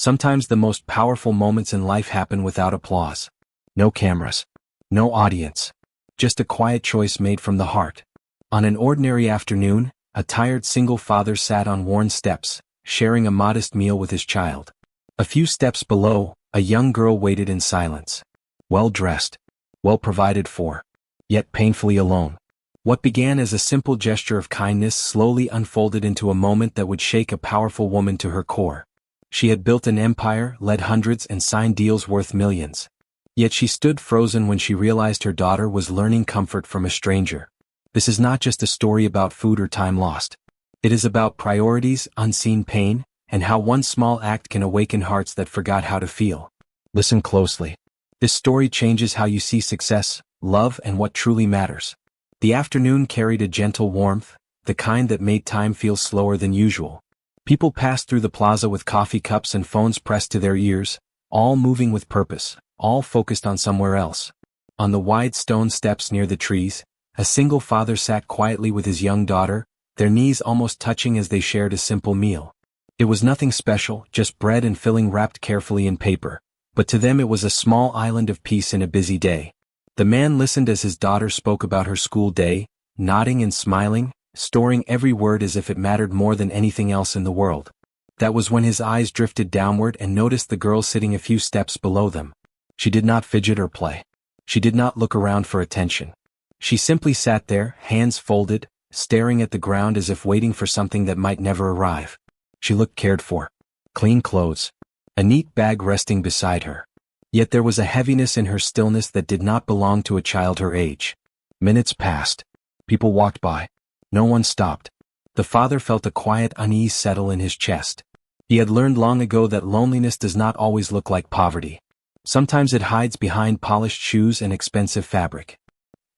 Sometimes the most powerful moments in life happen without applause. No cameras. No audience. Just a quiet choice made from the heart. On an ordinary afternoon, a tired single father sat on worn steps, sharing a modest meal with his child. A few steps below, a young girl waited in silence. Well-dressed. Well provided for. Yet painfully alone. What began as a simple gesture of kindness slowly unfolded into a moment that would shake a powerful woman to her core. She had built an empire, led hundreds, and signed deals worth millions. Yet she stood frozen when she realized her daughter was learning comfort from a stranger. This is not just a story about food or time lost. It is about priorities, unseen pain, and how one small act can awaken hearts that forgot how to feel. Listen closely. This story changes how you see success, love, and what truly matters. The afternoon carried a gentle warmth, the kind that made time feel slower than usual. People passed through the plaza with coffee cups and phones pressed to their ears, all moving with purpose, all focused on somewhere else. On the wide stone steps near the trees, a single father sat quietly with his young daughter, their knees almost touching as they shared a simple meal. It was nothing special, just bread and filling wrapped carefully in paper, but to them it was a small island of peace in a busy day. The man listened as his daughter spoke about her school day, nodding and smiling, storing every word as if it mattered more than anything else in the world. That was when his eyes drifted downward and noticed the girl sitting a few steps below them. She did not fidget or play. She did not look around for attention. She simply sat there, hands folded, staring at the ground as if waiting for something that might never arrive. She looked cared for. Clean clothes. A neat bag resting beside her. Yet there was a heaviness in her stillness that did not belong to a child her age. Minutes passed. People walked by. No one stopped. The father felt a quiet unease settle in his chest. He had learned long ago that loneliness does not always look like poverty. Sometimes it hides behind polished shoes and expensive fabric.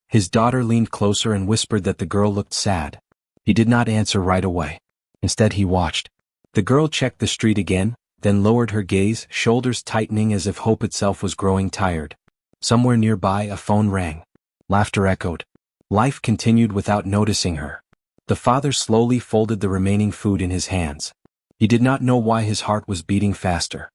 His daughter leaned closer and whispered that the girl looked sad. He did not answer right away. Instead he watched. The girl checked the street again, then lowered her gaze, shoulders tightening as if hope itself was growing tired. Somewhere nearby a phone rang. Laughter echoed. Life continued without noticing her. The father slowly folded the remaining food in his hands. He did not know why his heart was beating faster.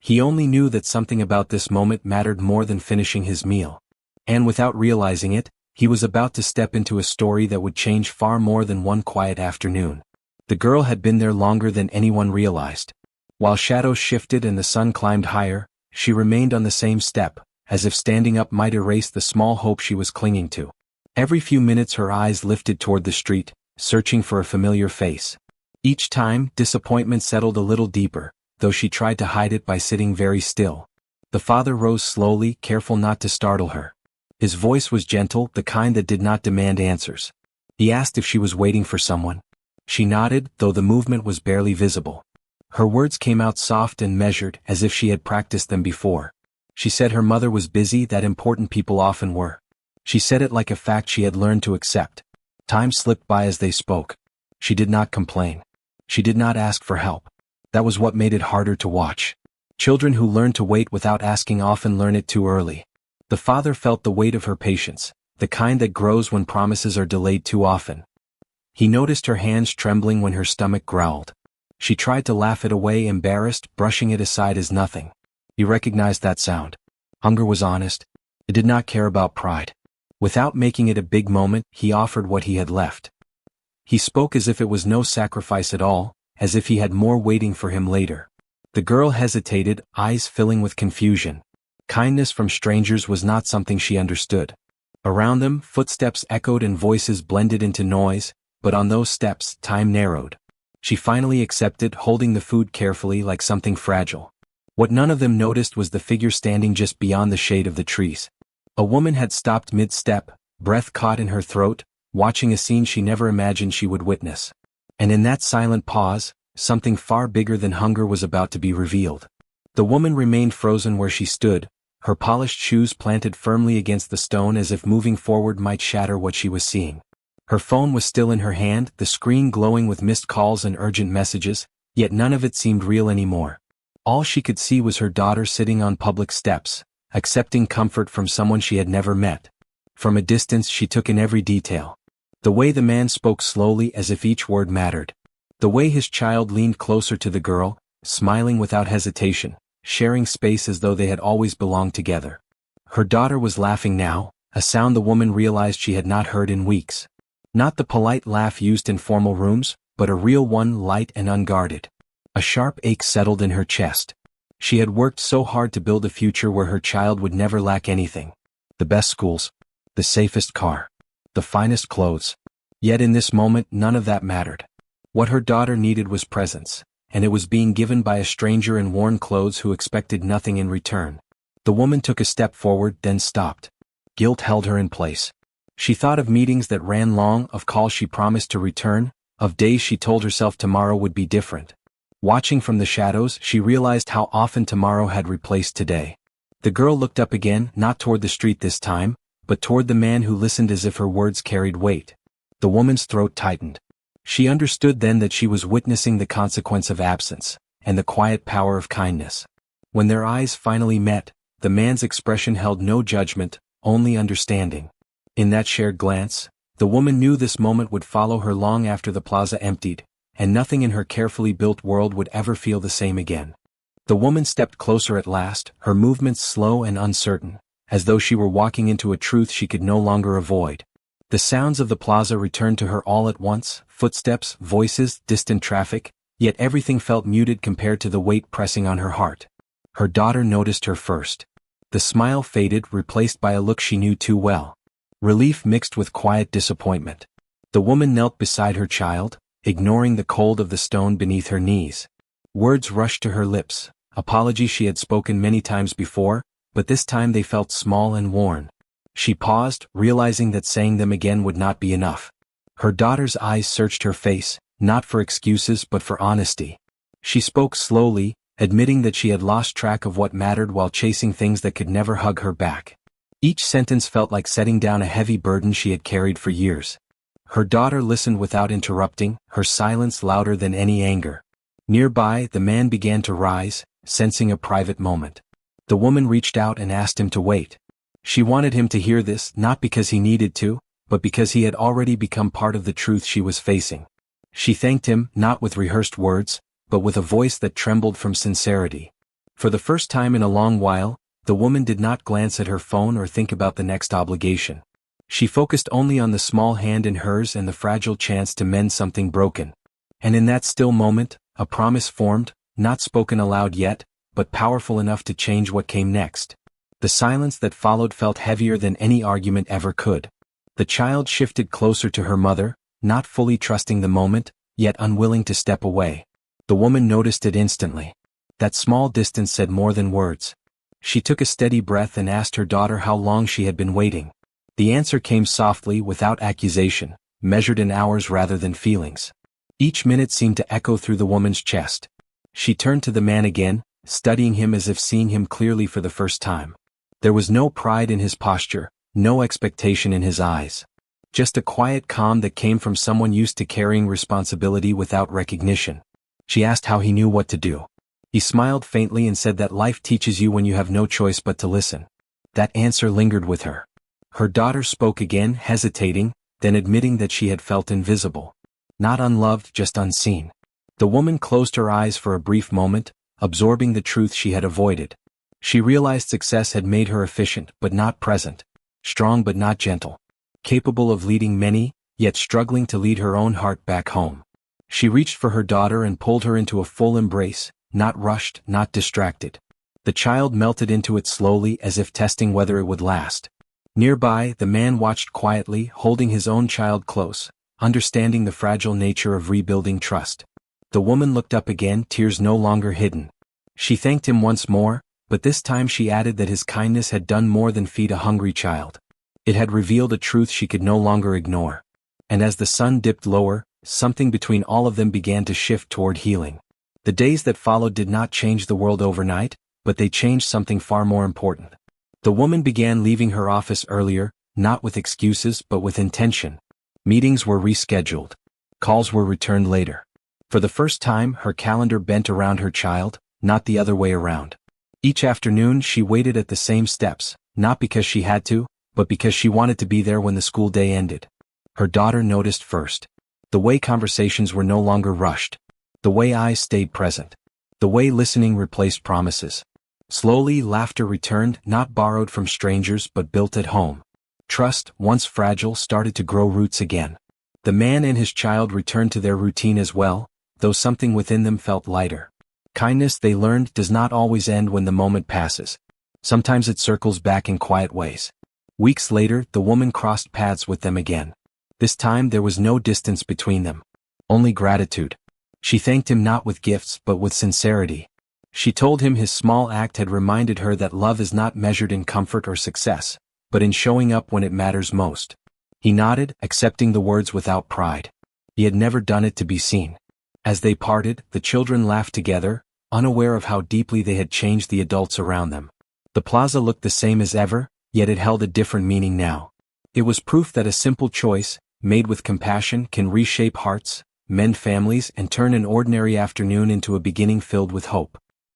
He only knew that something about this moment mattered more than finishing his meal. And without realizing it, he was about to step into a story that would change far more than one quiet afternoon. The girl had been there longer than anyone realized. While shadows shifted and the sun climbed higher, she remained on the same step, as if standing up might erase the small hope she was clinging to. Every few minutes her eyes lifted toward the street, searching for a familiar face. Each time, disappointment settled a little deeper, though she tried to hide it by sitting very still. The father rose slowly, careful not to startle her. His voice was gentle, the kind that did not demand answers. He asked if she was waiting for someone. She nodded, though the movement was barely visible. Her words came out soft and measured, as if she had practiced them before. She said her mother was busy, that important people often were. She said it like a fact she had learned to accept. Time slipped by as they spoke. She did not complain. She did not ask for help. That was what made it harder to watch. Children who learn to wait without asking often learn it too early. The father felt the weight of her patience, the kind that grows when promises are delayed too often. He noticed her hands trembling when her stomach growled. She tried to laugh it away, embarrassed, brushing it aside as nothing. He recognized that sound. Hunger was honest. It did not care about pride. Without making it a big moment, he offered what he had left. He spoke as if it was no sacrifice at all, as if he had more waiting for him later. The girl hesitated, eyes filling with confusion. Kindness from strangers was not something she understood. Around them, footsteps echoed and voices blended into noise, but on those steps, time narrowed. She finally accepted, holding the food carefully like something fragile. What none of them noticed was the figure standing just beyond the shade of the trees. A woman had stopped mid-step, breath caught in her throat, watching a scene she never imagined she would witness. And in that silent pause, something far bigger than hunger was about to be revealed. The woman remained frozen where she stood, her polished shoes planted firmly against the stone as if moving forward might shatter what she was seeing. Her phone was still in her hand, the screen glowing with missed calls and urgent messages, yet none of it seemed real anymore. All she could see was her daughter sitting on public steps, accepting comfort from someone she had never met. From a distance she took in every detail. The way the man spoke slowly as if each word mattered. The way his child leaned closer to the girl, smiling without hesitation, sharing space as though they had always belonged together. Her daughter was laughing now, a sound the woman realized she had not heard in weeks. Not the polite laugh used in formal rooms, but a real one, light and unguarded. A sharp ache settled in her chest. She had worked so hard to build a future where her child would never lack anything. The best schools, the safest car, the finest clothes. Yet in this moment none of that mattered. What her daughter needed was presence, and it was being given by a stranger in worn clothes who expected nothing in return. The woman took a step forward, then stopped. Guilt held her in place. She thought of meetings that ran long, of calls she promised to return, of days she told herself tomorrow would be different. Watching from the shadows, she realized how often tomorrow had replaced today. The girl looked up again, not toward the street this time, but toward the man who listened as if her words carried weight. The woman's throat tightened. She understood then that she was witnessing the consequence of absence, and the quiet power of kindness. When their eyes finally met, the man's expression held no judgment, only understanding. In that shared glance, the woman knew this moment would follow her long after the plaza emptied, and nothing in her carefully built world would ever feel the same again. The woman stepped closer at last, her movements slow and uncertain, as though she were walking into a truth she could no longer avoid. The sounds of the plaza returned to her all at once, footsteps, voices, distant traffic, yet everything felt muted compared to the weight pressing on her heart. Her daughter noticed her first. The smile faded, replaced by a look she knew too well. Relief mixed with quiet disappointment. The woman knelt beside her child, ignoring the cold of the stone beneath her knees. Words rushed to her lips, apologies she had spoken many times before, but this time they felt small and worn. She paused, realizing that saying them again would not be enough. Her daughter's eyes searched her face, not for excuses but for honesty. She spoke slowly, admitting that she had lost track of what mattered while chasing things that could never hug her back. Each sentence felt like setting down a heavy burden she had carried for years. Her daughter listened without interrupting, her silence louder than any anger. Nearby, the man began to rise, sensing a private moment. The woman reached out and asked him to wait. She wanted him to hear this, not because he needed to, but because he had already become part of the truth she was facing. She thanked him, not with rehearsed words, but with a voice that trembled from sincerity. For the first time in a long while, the woman did not glance at her phone or think about the next obligation. She focused only on the small hand in hers and the fragile chance to mend something broken. And in that still moment, a promise formed, not spoken aloud yet, but powerful enough to change what came next. The silence that followed felt heavier than any argument ever could. The child shifted closer to her mother, not fully trusting the moment, yet unwilling to step away. The woman noticed it instantly. That small distance said more than words. She took a steady breath and asked her daughter how long she had been waiting. The answer came softly, without accusation, measured in hours rather than feelings. Each minute seemed to echo through the woman's chest. She turned to the man again, studying him as if seeing him clearly for the first time. There was no pride in his posture, no expectation in his eyes. Just a quiet calm that came from someone used to carrying responsibility without recognition. She asked how he knew what to do. He smiled faintly and said that life teaches you when you have no choice but to listen. That answer lingered with her. Her daughter spoke again, hesitating, then admitting that she had felt invisible. Not unloved, just unseen. The woman closed her eyes for a brief moment, absorbing the truth she had avoided. She realized success had made her efficient but not present, strong but not gentle, capable of leading many, yet struggling to lead her own heart back home. She reached for her daughter and pulled her into a full embrace, not rushed, not distracted. The child melted into it slowly, as if testing whether it would last. Nearby, the man watched quietly, holding his own child close, understanding the fragile nature of rebuilding trust. The woman looked up again, tears no longer hidden. She thanked him once more, but this time she added that his kindness had done more than feed a hungry child. It had revealed a truth she could no longer ignore. And as the sun dipped lower, something between all of them began to shift toward healing. The days that followed did not change the world overnight, but they changed something far more important. The woman began leaving her office earlier, not with excuses but with intention. Meetings were rescheduled. Calls were returned later. For the first time, her calendar bent around her child, not the other way around. Each afternoon she waited at the same steps, not because she had to, but because she wanted to be there when the school day ended. Her daughter noticed first. The way conversations were no longer rushed. The way eyes stayed present. The way listening replaced promises. Slowly, laughter returned, not borrowed from strangers but built at home. Trust, once fragile, started to grow roots again. The man and his child returned to their routine as well, though something within them felt lighter. Kindness, they learned, does not always end when the moment passes. Sometimes it circles back in quiet ways. Weeks later, the woman crossed paths with them again. This time there was no distance between them. Only gratitude. She thanked him not with gifts but with sincerity. She told him his small act had reminded her that love is not measured in comfort or success, but in showing up when it matters most. He nodded, accepting the words without pride. He had never done it to be seen. As they parted, the children laughed together, unaware of how deeply they had changed the adults around them. The plaza looked the same as ever, yet it held a different meaning now. It was proof that a simple choice, made with compassion, can reshape hearts, mend families, and turn an ordinary afternoon into a beginning filled with hope.